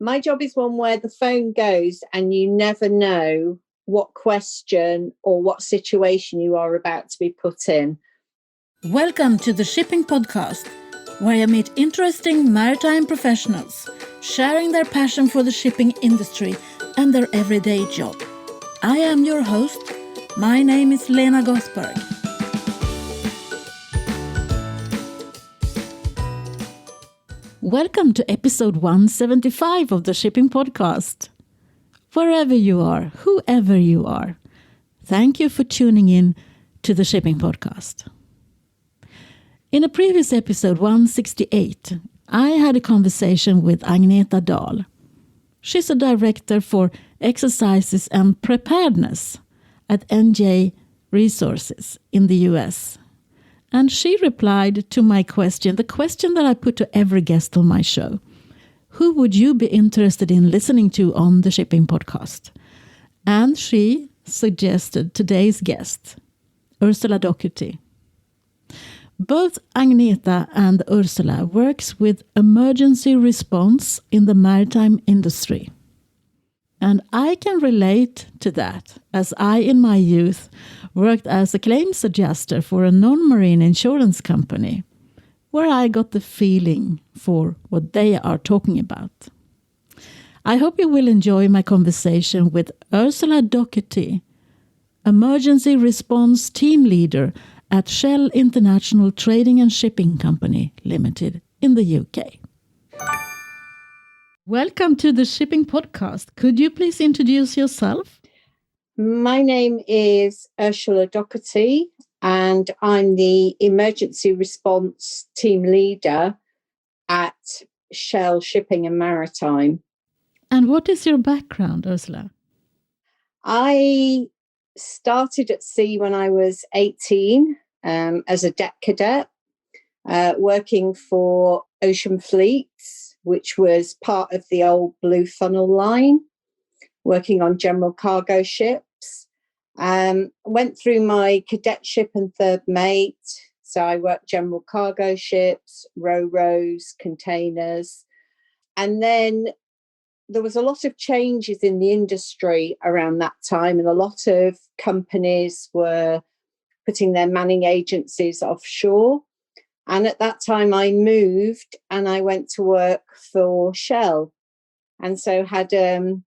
My job is one where the phone goes and you never know what question or what situation you are about to be put in. Welcome to the Shipping Podcast, where I meet interesting maritime professionals sharing their passion for the shipping industry and their everyday job. I am your host. My name is Lena Gothberg. Welcome to episode 175 of the Shipping Podcast. Wherever you are, whoever you are, thank you for tuning in to the Shipping Podcast. In a previous episode 168, I had a conversation with Agneta Dahl. She's a director for exercises and preparedness at NJ Resources in the US. And she replied to my question, the question that I put to every guest on my show. Who would you be interested in listening to on the Shipping Podcast? And she suggested today's guest, Ursula Dockerty. Both Agneta and Ursula works with emergency response in the maritime industry. And I can relate to that, as I, in my youth, worked as a claims adjuster for a non-marine insurance company, where I got the feeling for what they are talking about. I hope you will enjoy my conversation with Ursula Dockerty, Emergency Response Team Leader at Shell International Trading and Shipping Company Ltd in the UK. Welcome to the Shipping Podcast. Could you please introduce yourself? My name is Ursula Dockerty, and I'm the Emergency Response Team Leader at Shell Shipping and Maritime. And what is your background, Ursula? I started at sea when I was 18 as a deck cadet, working for Ocean Fleets, which was part of the old Blue Funnel line, working on general cargo ships. Went through my cadetship and third mate. So I worked general cargo ships, ro-ros, containers. And then there was a lot of changes in the industry around that time, and a lot of companies were putting their manning agencies offshore. And at that time I moved and I went to work for Shell. And so had a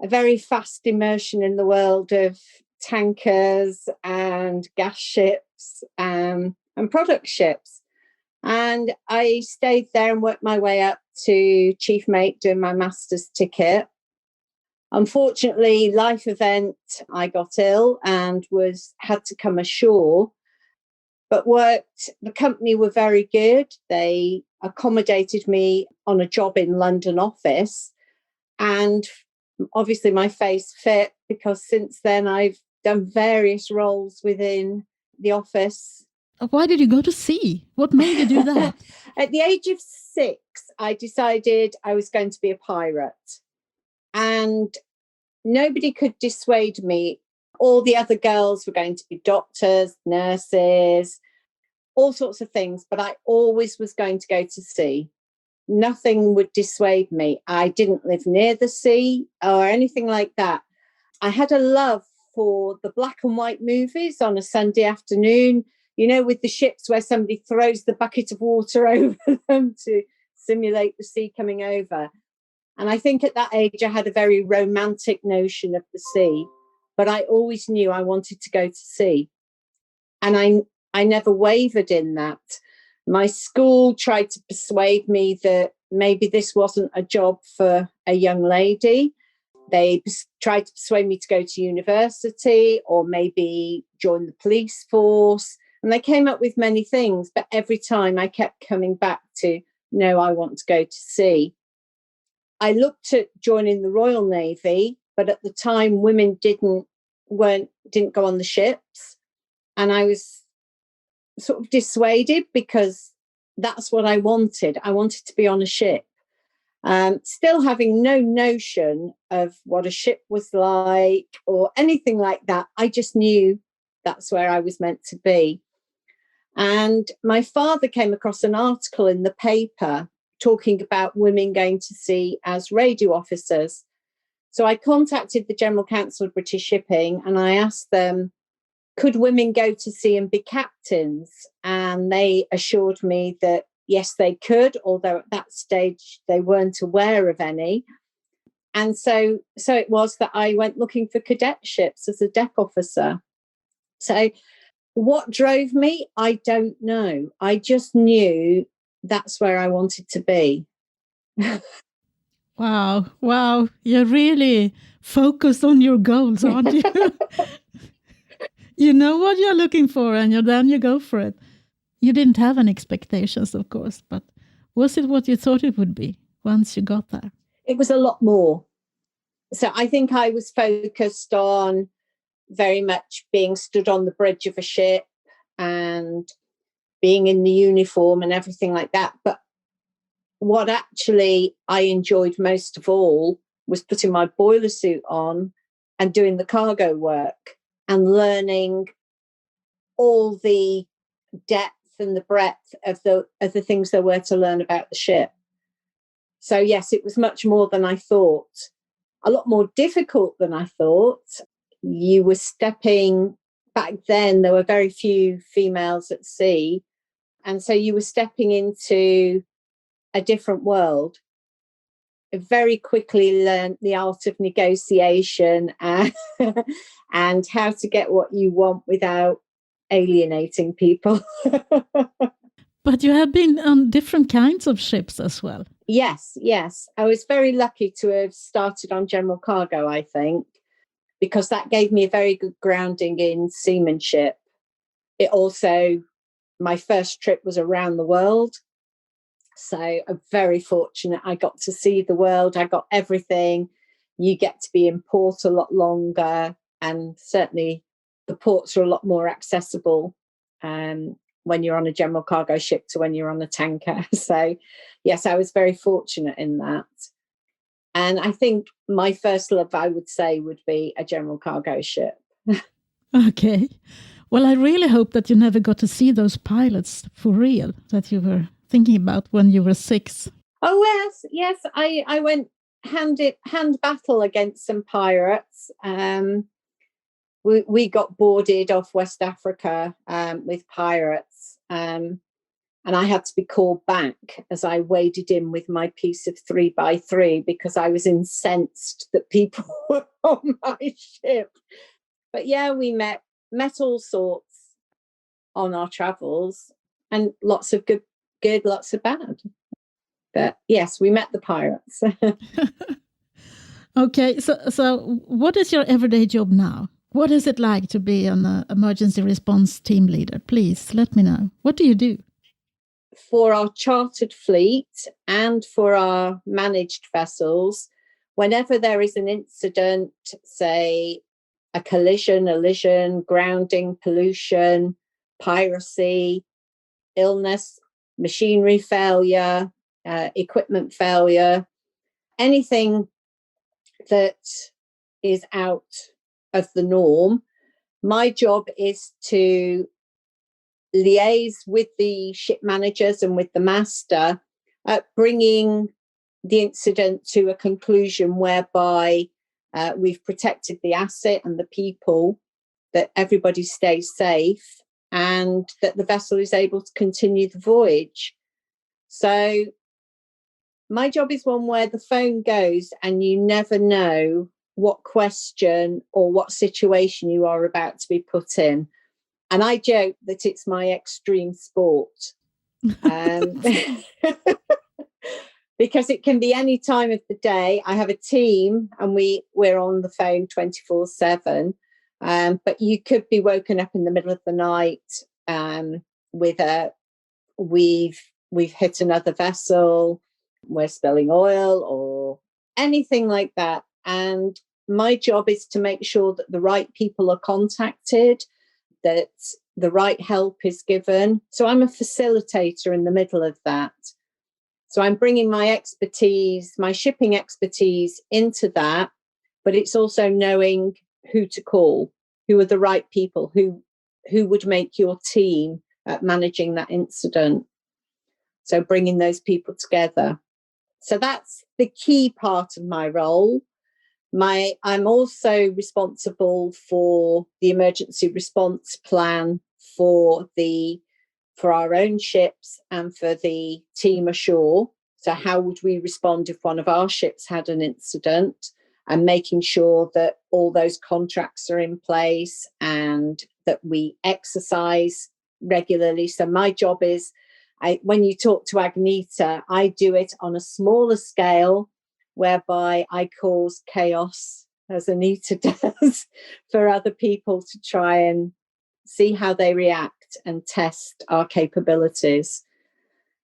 very fast immersion in the world of tankers and gas ships and product ships. And I stayed there and worked my way up to chief mate doing my master's ticket. Unfortunately, life event, I got ill and had to come ashore, but the company were very good. They accommodated me on a job in London office, and obviously my face fit, because since then I've done various roles within the office. Why did you go to sea? What made you do that? At the age of 6, I decided I was going to be a pirate. And nobody could dissuade me. All the other girls were going to be doctors, nurses, all sorts of things. But I always was going to go to sea. Nothing would dissuade me. I didn't live near the sea or anything like that. I had a love for the black and white movies on a Sunday afternoon, you know, with the ships where somebody throws the bucket of water over them to simulate the sea coming over. And I think at that age I had a very romantic notion of the sea, but I always knew I wanted to go to sea. And I never wavered in that. My school tried to persuade me that maybe this wasn't a job for a young lady. They tried to persuade me to go to university or maybe join the police force. And they came up with many things, but every time I kept coming back to, no, I want to go to sea. I looked at joining the Royal Navy, but at the time women didn't go on the ships. And I was sort of dissuaded because that's what I wanted. I wanted to be on a ship. Still having no notion of what a ship was like or anything like that. I just knew that's where I was meant to be. And my father came across an article in the paper talking about women going to sea as radio officers. So I contacted the General Council of British Shipping and I asked them, could women go to sea and be captains? And they assured me that yes, they could, although at that stage they weren't aware of any. And so it was that I went looking for cadetships as a deck officer. So what drove me? I don't know. I just knew that's where I wanted to be. Wow. You're really focused on your goals, aren't you? You know what you're looking for and then you go for it. You didn't have any expectations, of course, but was it what you thought it would be once you got there? It was a lot more. So I think I was focused on very much being stood on the bridge of a ship and being in the uniform and everything like that. But what actually I enjoyed most of all was putting my boiler suit on and doing the cargo work and learning all the depth and the breadth of the things there were to learn about the ship. So yes, it was much more than I thought. A lot more difficult than I thought. You were stepping, back then there were very few females at sea, and so you were stepping into a different world. I very quickly learned the art of negotiation and how to get what you want without alienating people. But you have been on different kinds of ships as well. Yes. I was very lucky to have started on general cargo, I think, because that gave me a very good grounding in seamanship. It also, my first trip was around the world. So I'm very fortunate. I got to see the world. I got everything. You get to be in port a lot longer. And certainly the ports are a lot more accessible when you're on a general cargo ship to when you're on a tanker. So yes, I was very fortunate in that. And I think my first love, I would say, would be a general cargo ship. Okay. Well, I really hope that you never got to see those pilots for real that you were thinking about when you were 6. Oh, yes. I went hand battle against some pirates. We got boarded off West Africa with pirates. And I had to be called back as I waded in with my piece of 3x3 because I was incensed that people were on my ship. But yeah, we met all sorts on our travels, and lots of good, lots of bad. But yes, we met the pirates. Okay, so what is your everyday job now? What is it like to be an emergency response team leader? Please let me know. What do you do? For our chartered fleet and for our managed vessels, whenever there is an incident, say a collision, grounding, pollution, piracy, illness, machinery failure, equipment failure, anything that is out of the norm, my job is to liaise with the ship managers and with the master, bringing the incident to a conclusion whereby we've protected the asset and the people, that everybody stays safe, and that the vessel is able to continue the voyage. So my job is one where the phone goes and you never know what question or what situation you are about to be put in. And I joke that it's my extreme sport because it can be any time of the day. I have a team and we're on the phone 24/7. But you could be woken up in the middle of the night with we've hit another vessel, we're spilling oil or anything like that. And my job is to make sure that the right people are contacted, that the right help is given. So I'm a facilitator in the middle of that. So I'm bringing my expertise, my shipping expertise into that, but it's also knowing who to call, who are the right people, who would make your team at managing that incident. So bringing those people together. So that's the key part of my role. I'm also responsible for the emergency response plan for our own ships and for the team ashore. So how would we respond if one of our ships had an incident, and making sure that all those contracts are in place and that we exercise regularly. So my job is, when you talk to Agneta, I do it on a smaller scale, whereby I cause chaos, as Anita does, for other people to try and see how they react and test our capabilities.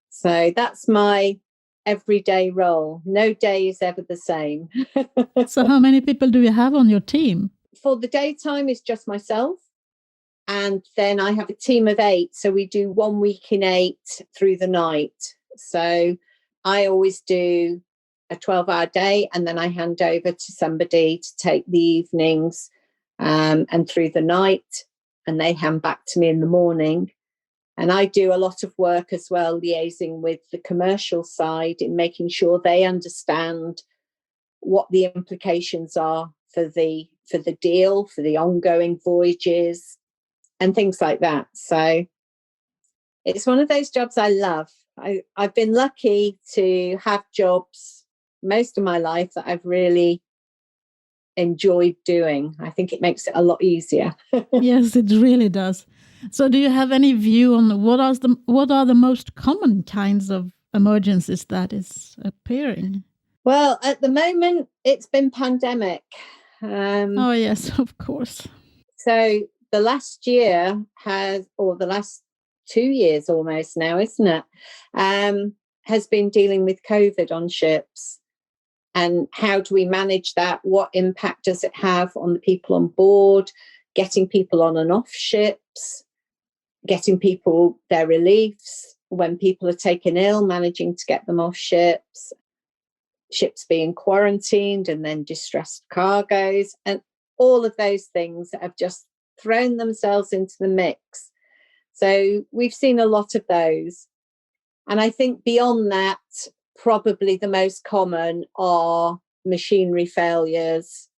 So that's my everyday role. No day is ever the same. So how many people do you have on your team? For the daytime, it's just myself. And then I have a team of 8. So we do 1 week in 8 through the night. So I always do a 12-hour day, and then I hand over to somebody to take the evenings and through the night, and they hand back to me in the morning. And I do a lot of work as well, liaising with the commercial side in making sure they understand what the implications are for the deal, for the ongoing voyages and things like that. So it's one of those jobs I love. I've been lucky to have jobs most of my life that I've really enjoyed doing. I think it makes it a lot easier. Yes, it really does. So do you have any view on what are the most common kinds of emergencies that is appearing? Well, at the moment, it's been pandemic. Oh, yes, of course. So the last year or the last 2 years almost now, isn't it, has been dealing with COVID on ships. And how do we manage that? What impact does it have on the people on board? Getting people on and off ships, getting people their reliefs when people are taken ill, managing to get them off ships, ships being quarantined, and then distressed cargoes, and all of those things that have just thrown themselves into the mix. So we've seen a lot of those. And I think beyond that, probably the most common are machinery failures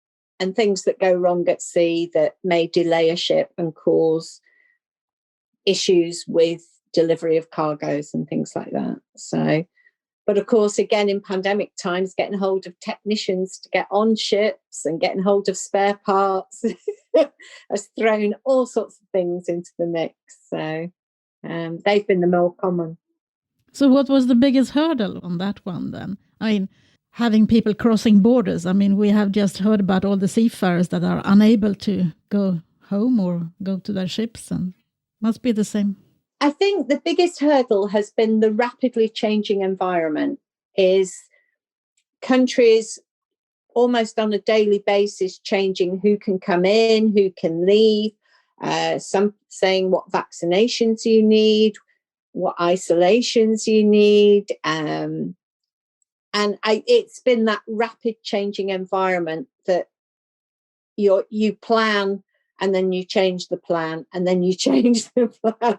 and things that go wrong at sea that may delay a ship and cause issues with delivery of cargoes and things like that. So, but of course, again, in pandemic times, getting hold of technicians to get on ships and getting hold of spare parts has thrown all sorts of things into the mix. So they've been the more common. So what was the biggest hurdle on that one then? I mean, having people crossing borders. I mean, we have just heard about all the seafarers that are unable to go home or go to their ships, and must be the same. I think the biggest hurdle has been the rapidly changing environment. Is countries almost on a daily basis changing who can come in, who can leave, some saying what vaccinations you need, what isolations you need. It's been that rapid changing environment that you plan and then you change the plan and then you change the plan.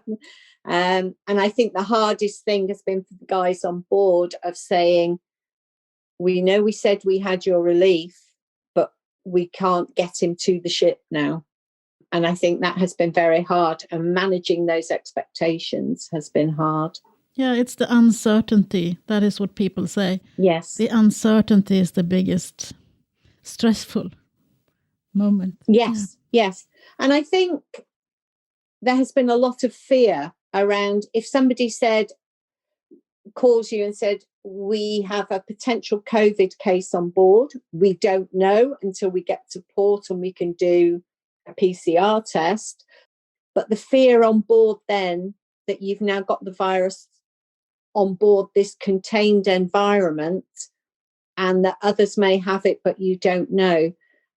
And I think the hardest thing has been for the guys on board of saying, we know we said we had your relief, but we can't get him to the ship now. And I think that has been very hard, and managing those expectations has been hard. Yeah, it's the uncertainty. That is what people say. Yes. The uncertainty is the biggest stressful moment. Yes, yeah. Yes. And I think there has been a lot of fear around if somebody calls you and said, we have a potential COVID case on board. We don't know until we get to port and we can do a PCR test. But the fear on board then that you've now got the virus on board this contained environment and that others may have it, but you don't know.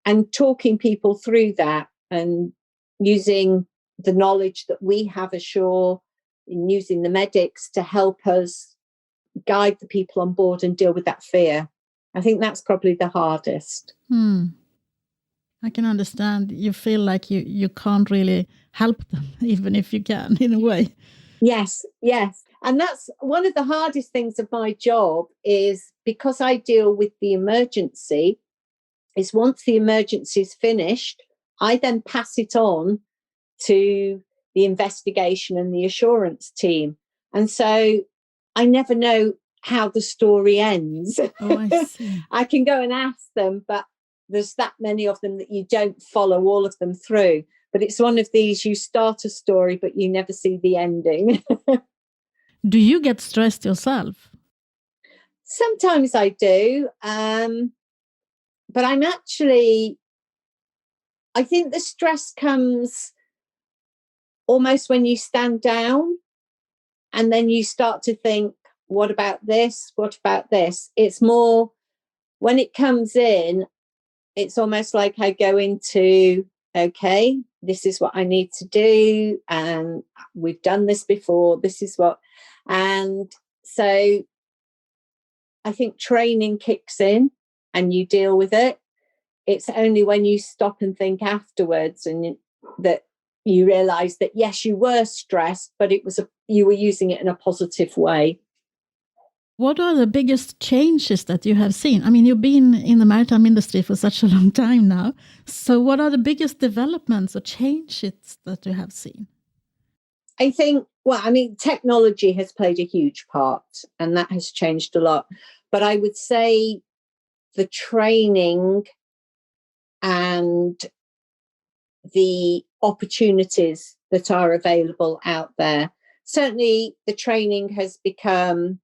And talking people through that and using the knowledge that we have ashore and using the medics to help us guide the people on board and deal with that fear. I think that's probably the hardest. I can understand. You feel like you can't really help them, even if you can, in a way. Yes, yes. And that's one of the hardest things of my job, is because I deal with the emergency, is once the emergency is finished, I then pass it on to the investigation and the assurance team. And so I never know how the story ends. Oh, I see. I can go and ask them, but there's that many of them that you don't follow all of them through. But it's one of these, you start a story, but you never see the ending. Do you get stressed yourself? Sometimes I do. But I think the stress comes almost when you stand down and then you start to think, what about this? What about this? It's more when it comes in, it's almost like I go into, okay, this is what I need to do. And we've done this before. This is what. And so I think training kicks in and you deal with it. It's only when you stop and think afterwards and that you realise that, yes, you were stressed, but you were using it in a positive way. What are the biggest changes that you have seen? I mean, you've been in the maritime industry for such a long time now. So what are the biggest developments or changes that you have seen? I think, technology has played a huge part and that has changed a lot. But I would say the training and the opportunities that are available out there. Certainly the training has become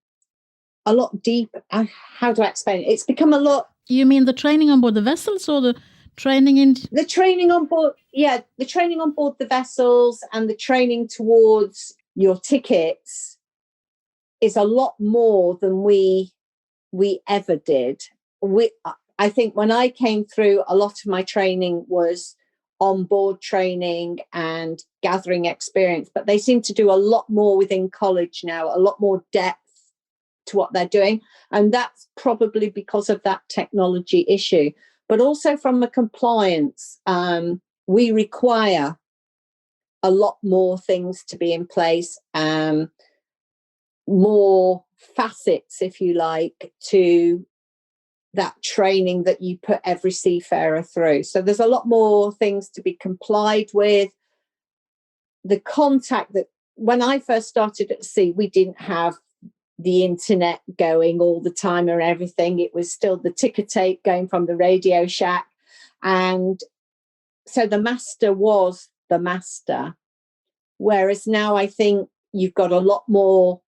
a lot deeper. How do I explain it? It's become a lot. You mean the training on board the vessels or the training in... The training on board, the training on board the vessels and the training towards your tickets is a lot more than we ever did. I think when I came through, a lot of my training was on board training and gathering experience, but they seem to do a lot more within college now, a lot more depth to what they're doing. And that's probably because of that technology issue. But also from the compliance, we require a lot more things to be in place, more facets, if you like, to that training that you put every seafarer through. So there's a lot more things to be complied with. The contact that when I first started at sea, we didn't have the internet going all the time or everything. It was still the ticker tape going from the Radio Shack. And so the master was the master. Whereas now I think you've got a lot more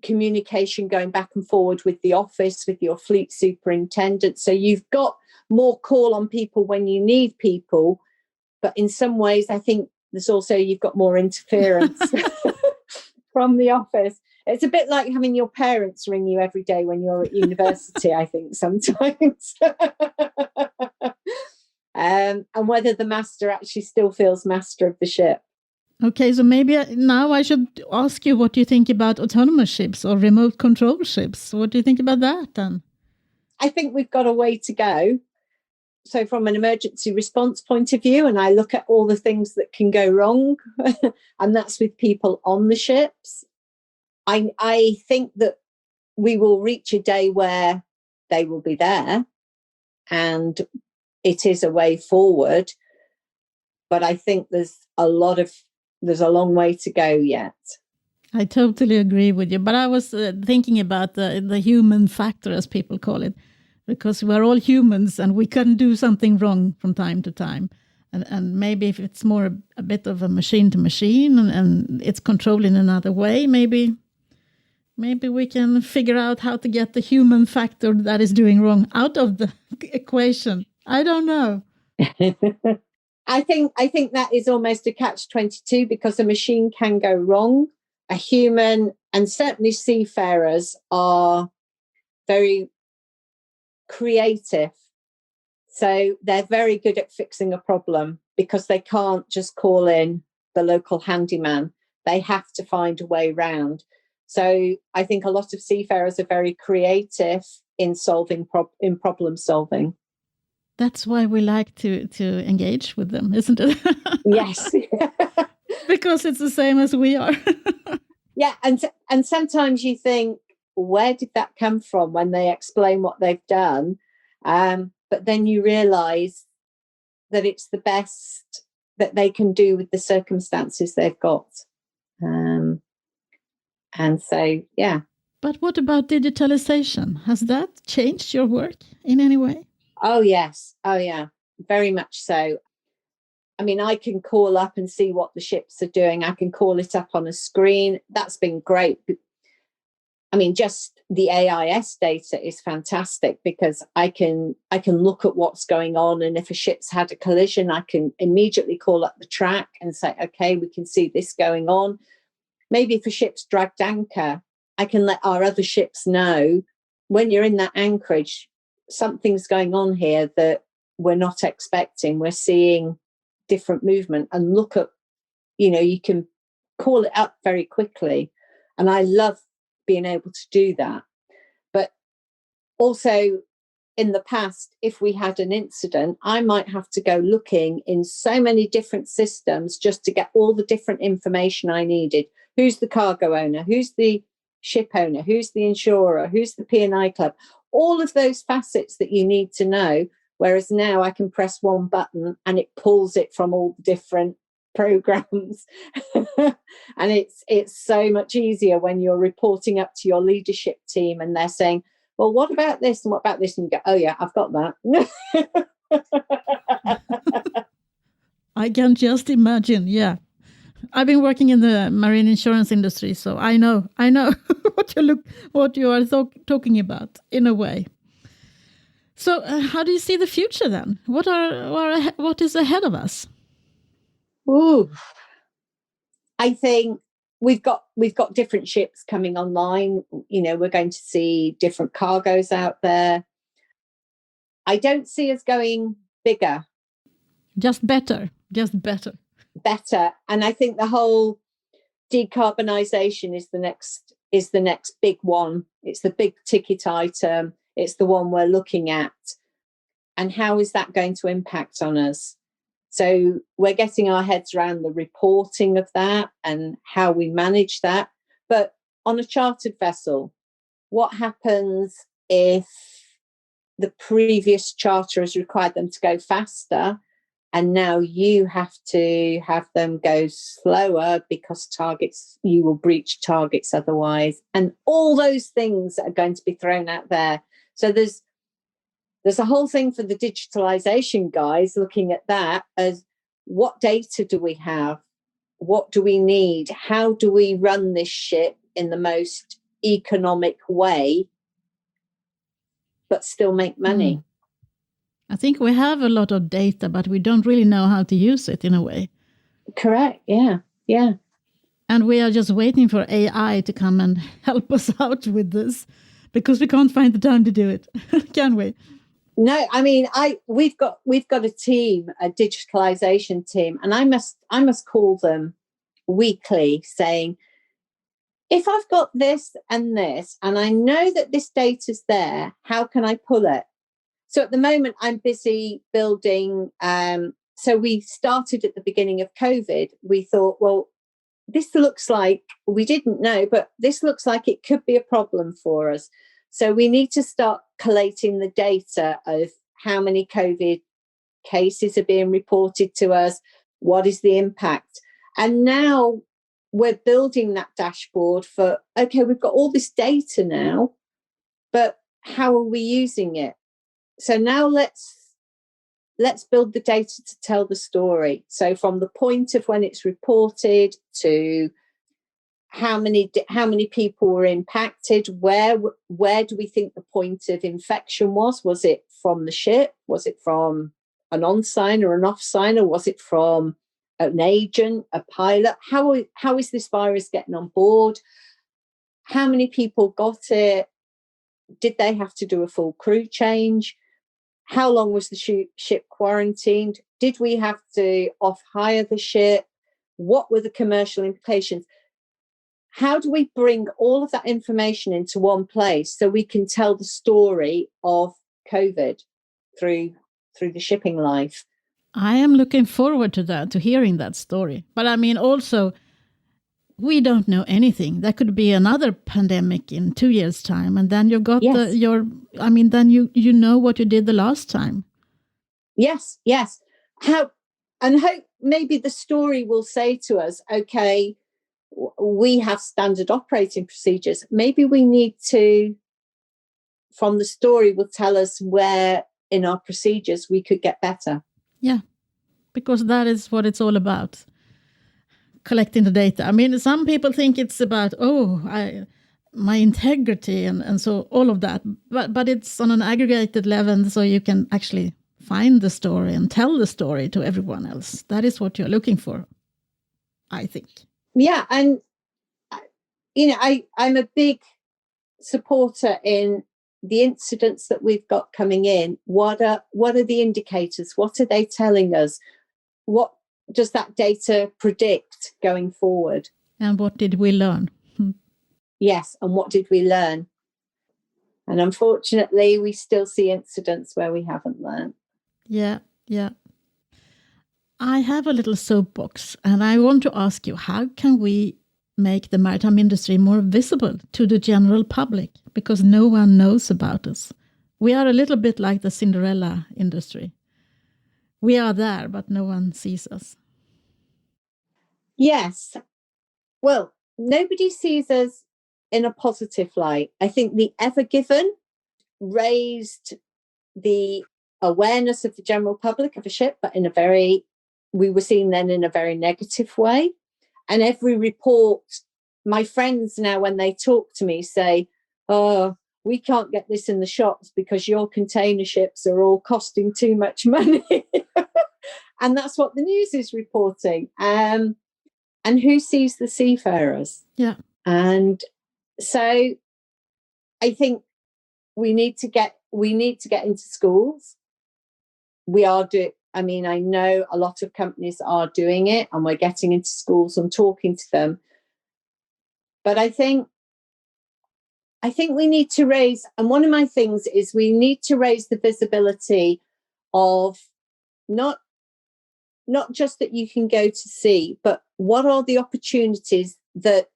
communication going back and forward with the office, with your fleet superintendent. So you've got more call on people when you need people. But in some ways, I think there's also, you've got more interference from the office. It's a bit like having your parents ring you every day when you're at university, I think, sometimes. And whether the master actually still feels master of the ship. Okay, so maybe now I should ask you what you think about autonomous ships or remote control ships. What do you think about that then? I think we've got a way to go. So from an emergency response point of view, and I look at all the things that can go wrong, and that's with people on the ships, I think that we will reach a day where they will be there and it is a way forward. But I think there's a long way to go yet. I totally agree with you. But I was thinking about the human factor, as people call it, because we're all humans and we can do something wrong from time to time. And maybe if it's more a bit of a machine to machine and it's controlled in another way, maybe we can figure out how to get the human factor that is doing wrong out of the equation. I don't know. I think that is almost a catch-22 because a machine can go wrong. A human, and certainly seafarers, are very creative. So they're very good at fixing a problem because they can't just call in the local handyman. They have to find a way round. So I think a lot of seafarers are very creative in problem solving. That's why we like to engage with them, isn't it? Yes. Because it's the same as we are. Yeah, and sometimes you think, where did that come from when they explain what they've done? But then you realise that it's the best that they can do with the circumstances they've got. And so, yeah. But what about digitalization? Has that changed your work in any way? Oh, yes. Oh, yeah. Very much so. I mean, I can call up and see what the ships are doing. I can call it up on a screen. That's been great. I mean, just the AIS data is fantastic because I can look at what's going on, and if a ship's had a collision, I can immediately call up the track and say, okay, we can see this going on. Maybe if a ship's dragged anchor, I can let our other ships know, when you're in that anchorage, something's going on here that we're not expecting. We're seeing different movement, and look at, you can call it up very quickly. And I love being able to do that. But also, in the past, if we had an incident, I might have to go looking in so many different systems just to get all the different information I needed. Who's the cargo owner? Who's the ship owner? Who's the insurer? Who's the P&I club? All of those facets that you need to know. Whereas now I can press one button and it pulls it from all the different programs. And it's so much easier when you're reporting up to your leadership team and they're saying, well, what about this and what about this? And you go, oh yeah, I've got that. I can just imagine. Yeah, I've been working in the marine insurance industry, so I know what you are talking about in a way. So how do you see the future then? What is ahead of us? Ooh, I think we've got different ships coming online. We're going to see different cargoes out there. I don't see us going bigger. Just better. Better. And I think the whole decarbonisation is the next big one. It's the big ticket item. It's the one we're looking at. And how is that going to impact on us? So we're getting our heads around the reporting of that and how we manage that. But on a chartered vessel, what happens if the previous charter has required them to go faster, and now you have to have them go slower because you will breach targets otherwise, and all those things are going to be thrown out there. So there's a whole thing for the digitalization guys looking at that as, what data do we have? What do we need? How do we run this ship in the most economic way, but still make money? I think we have a lot of data, but we don't really know how to use it in a way. Correct. Yeah. Yeah. And we are just waiting for AI to come and help us out with this, because we can't find the time to do it. Can we? No, I mean, we've got a team, a digitalization team, and I must call them weekly, saying, if I've got this and this, and I know that this data's there, how can I pull it? So at the moment, I'm busy building. So we started at the beginning of COVID. We thought, well, this looks like, we didn't know, but this looks like it could be a problem for us. So we need to start collating the data of how many COVID cases are being reported to us, what is the impact. And now we're building that dashboard for, okay, we've got all this data now, but how are we using it? So now let's build the data to tell the story. So from the point of when it's reported to how many people were impacted, where do we think the point of infection was? Was it from the ship? Was it from an on-sign or an off-sign? Or was it from an agent, a pilot? How is this virus getting on board? How many people got it? Did they have to do a full crew change? How long was the ship quarantined? Did we have to off-hire the ship? What were the commercial implications? How do we bring all of that information into one place so we can tell the story of COVID through the shipping life? I am looking forward to that, to hearing that story. But I mean, also, we don't know anything. There could be another pandemic in 2 years' time, and then you've got Yes. then you know what you did the last time. Yes. Hope maybe the story will say to us, okay, we have standard operating procedures. Maybe we need to, from the story, will tell us where in our procedures we could get better. Yeah, because that is what it's all about. Collecting the data. I mean, some people think it's about, my integrity and so all of that. But it's on an aggregated level, so you can actually find the story and tell the story to everyone else. That is what you're looking for, I think. Yeah, and I'm a big supporter in the incidents that we've got coming in. What are the indicators? What are they telling us? What does that data predict going forward? And what did we learn? Yes, and what did we learn? And unfortunately, we still see incidents where we haven't learned. Yeah. I have a little soapbox, and I want to ask you, how can we make the maritime industry more visible to the general public? Because no one knows about us. We are a little bit like the Cinderella industry. We are there, but no one sees us. Yes. Well, nobody sees us in a positive light. I think the Ever Given raised the awareness of the general public of a ship, but we were seen then in a very negative way. And every report, my friends now, when they talk to me, say, oh, we can't get this in the shops because your container ships are all costing too much money. And that's what the news is reporting. And who sees the seafarers? Yeah. And so I think we need to get into schools. I know a lot of companies are doing it, and we're getting into schools and talking to them. But I think we need to raise, and one of my things is we need to raise the visibility of not just that you can go to sea, but what are the opportunities that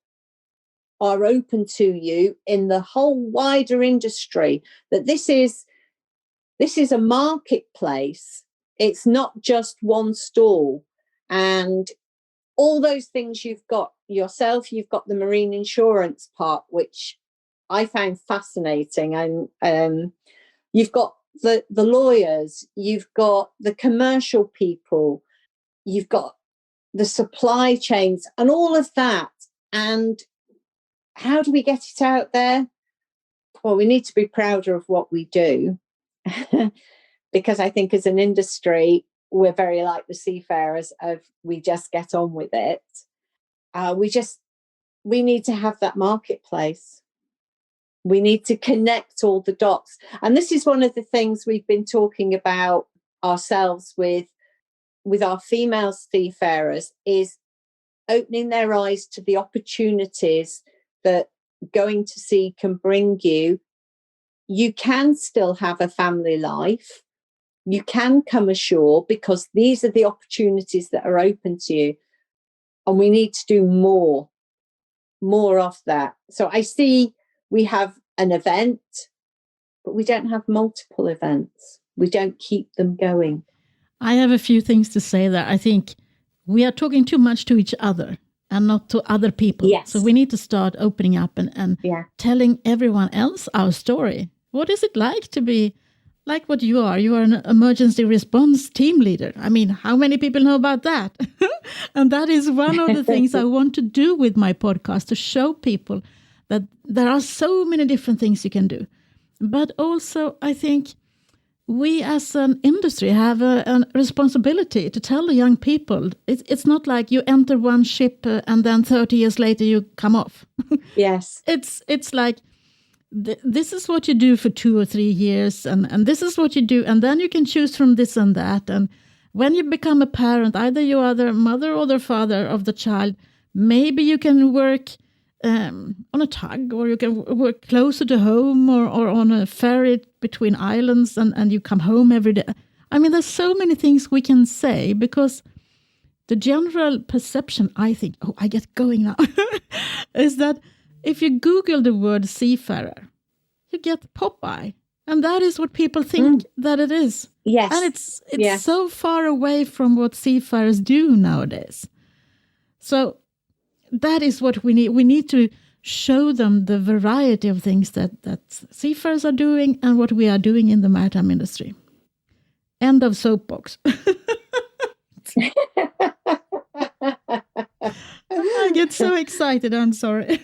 are open to you in the whole wider industry, that this is a marketplace. It's not just one stall. And all those things you've got yourself, you've got the marine insurance part, which I found fascinating. And you've got the lawyers, you've got the commercial people, you've got the supply chains and all of that. And how do we get it out there? Well, we need to be prouder of what we do. Because I think as an industry, we're very like the seafarers we just get on with it. We need to have that marketplace. We need to connect all the dots. And this is one of the things we've been talking about ourselves with our female seafarers, is opening their eyes to the opportunities that going to sea can bring you. You can still have a family life. You can come ashore because these are the opportunities that are open to you. And we need to do more of that. So I see we have an event, but we don't have multiple events. We don't keep them going. I have a few things to say there. I think we are talking too much to each other and not to other people. Yes. So we need to start opening up and telling everyone else our story. What is it like to be like what you are? You are an emergency response team leader. I mean, how many people know about that? And that is one of the things I want to do with my podcast, to show people that there are so many different things you can do. But also, I think we as an industry have a responsibility to tell the young people. It's not like you enter one ship and then 30 years later you come off. Yes. It's like, this is what you do for 2 or 3 years, and this is what you do, and then you can choose from this and that. And when you become a parent, either you are the mother or the father of the child, maybe you can work on a tug, or you can work closer to home, or on a ferry between islands, and you come home every day. I mean, there's so many things we can say, because the general perception, I think, I get going now, is that if you Google the word seafarer, you get Popeye. And that is what people think that it is. Yes. And it's so far away from what seafarers do nowadays. So that is what we need. We need to show them the variety of things that seafarers are doing and what we are doing in the maritime industry. End of soapbox. I get so excited. I'm sorry.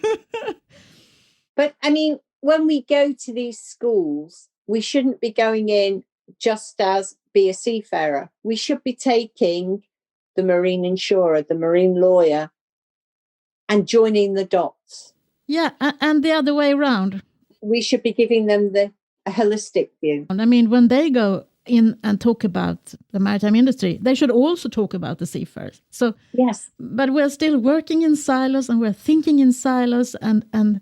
But I mean, when we go to these schools, we shouldn't be going in just as be a seafarer. We should be taking the marine insurer, the marine lawyer, and joining the dots. Yeah, and the other way around. We should be giving them a holistic view. I mean, when they go in and talk about the maritime industry, they should also talk about the seafarers. So yes, but we're still working in silos and we're thinking in silos, and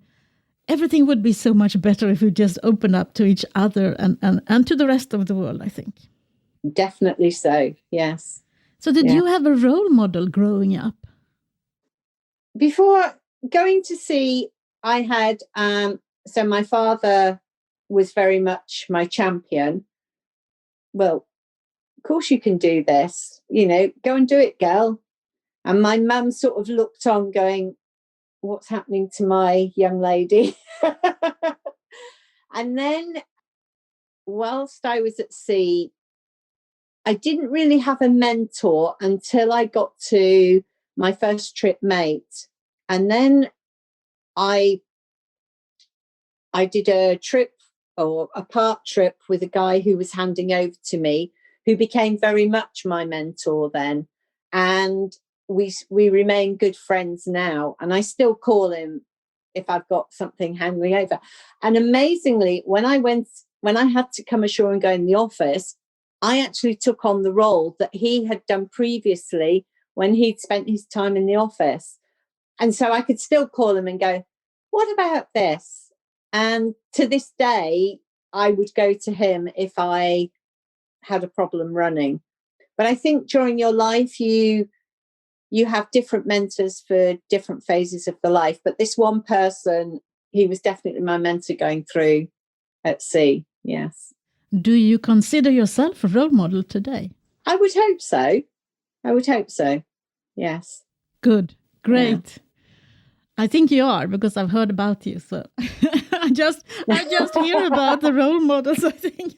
everything would be so much better if we just open up to each other and to the rest of the world, I think. Definitely so, yes. So did you have a role model growing up? Before going to sea, I had, so my father was very much my champion. Well, of course you can do this, go and do it, girl. And my mum sort of looked on going, what's happening to my young lady? And then whilst I was at sea, I didn't really have a mentor until I got to my first trip mate. And then I did a trip, or a part trip, with a guy who was handing over to me, who became very much my mentor then. And we remain good friends now. And I still call him if I've got something hanging over. And amazingly, when I had to come ashore and go in the office, I actually took on the role that he had done previously when he'd spent his time in the office. And so I could still call him and go, what about this? And to this day, I would go to him if I had a problem running. But I think during your life, you have different mentors for different phases of the life. But this one person, he was definitely my mentor going through at sea. Yes. Do you consider yourself a role model today? I would hope so. Yes. Good. Great. Yeah. I think you are, because I've heard about you. So I just hear about the role models, I think.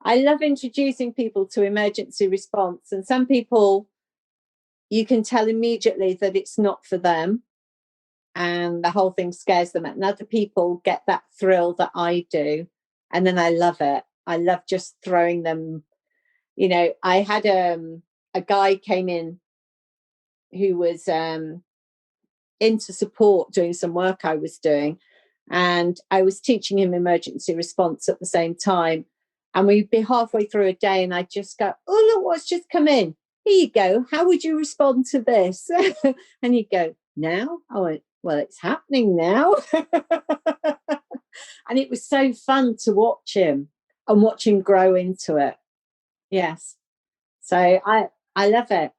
I love introducing people to emergency response. And some people, you can tell immediately that it's not for them. And the whole thing scares them. And other people get that thrill that I do. And then I love it. I love just throwing them. I had a guy came in who was into support doing some work I was doing. And I was teaching him emergency response at the same time. And we'd be halfway through a day and I'd just go, oh, look what's just come in. Here you go. How would you respond to this? And he'd go, now? I went, well, it's happening now. And it was so fun to watch him and watch him grow into it. Yes. So I love it.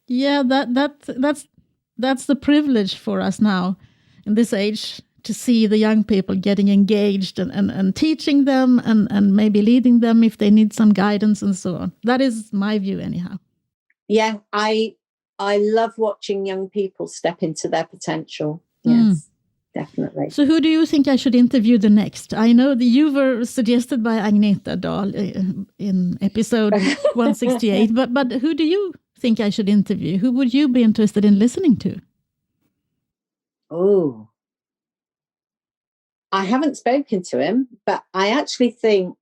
Yeah, that's the privilege for us now in this age, to see the young people getting engaged and teaching them and maybe leading them if they need some guidance and so on. That is my view anyhow. Yeah, I love watching young people step into their potential. Yes, definitely. So who do you think I should interview the next? I know that you were suggested by Agneta Dahl in episode 168, but who do you think I should interview? Who would you be interested in listening to? Oh, I haven't spoken to him, but I actually think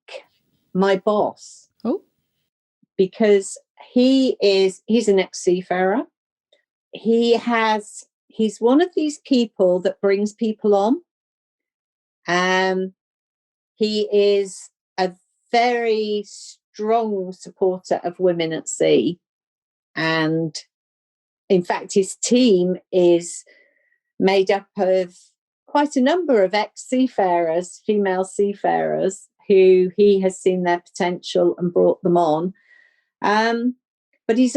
my boss. Oh, because he's an ex-seafarer. He's one of these people that brings people on. He is a very strong supporter of women at sea. And in fact, his team is made up of quite a number of ex-seafarers, female seafarers, who he has seen their potential and brought them on. But he's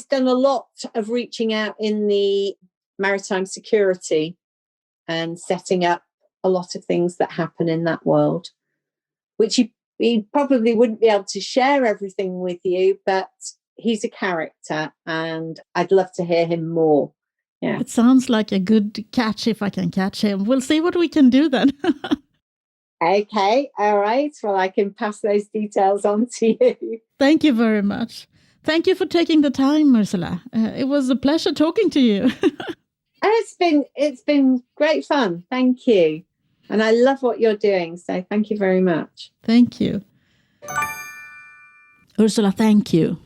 done a lot of reaching out in the maritime security and setting up a lot of things that happen in that world, which he probably wouldn't be able to share everything with you, but he's a character and I'd love to hear him more. Yeah. It sounds like a good catch if I can catch him. We'll see what we can do then. Okay, all right. Well, I can pass those details on to you. Thank you very much. Thank you for taking the time, Ursula. It was a pleasure talking to you. It's been great fun. Thank you. And I love what you're doing. So thank you very much. Thank you. Ursula, thank you.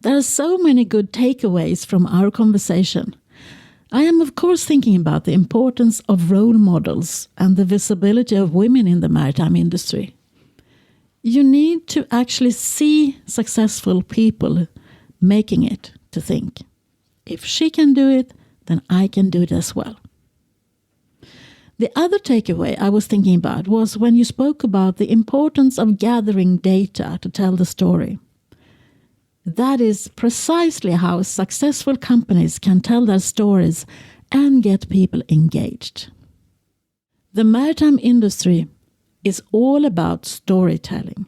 There are so many good takeaways from our conversation. I am, of course, thinking about the importance of role models and the visibility of women in the maritime industry. You need to actually see successful people making it to think, if she can do it, then I can do it as well. The other takeaway I was thinking about was when you spoke about the importance of gathering data to tell the story. That is precisely how successful companies can tell their stories and get people engaged. The maritime industry is all about storytelling.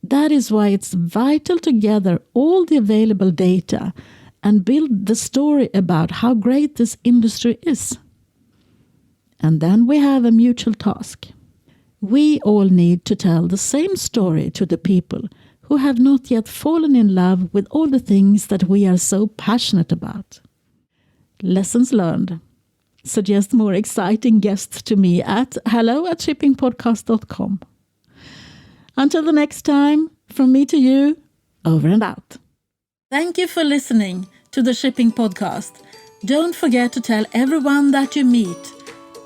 That is why it's vital to gather all the available data and build the story about how great this industry is. And then we have a mutual task. We all need to tell the same story to the people who have not yet fallen in love with all the things that we are so passionate about. Lessons learned. Suggest more exciting guests to me at hello@shippingpodcast.com. Until the next time, from me to you, over and out. Thank you for listening to the Shipping Podcast. Don't forget to tell everyone that you meet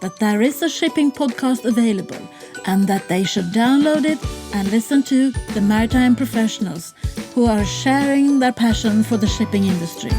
that there is a shipping podcast available and that they should download it and listen to the maritime professionals who are sharing their passion for the shipping industry.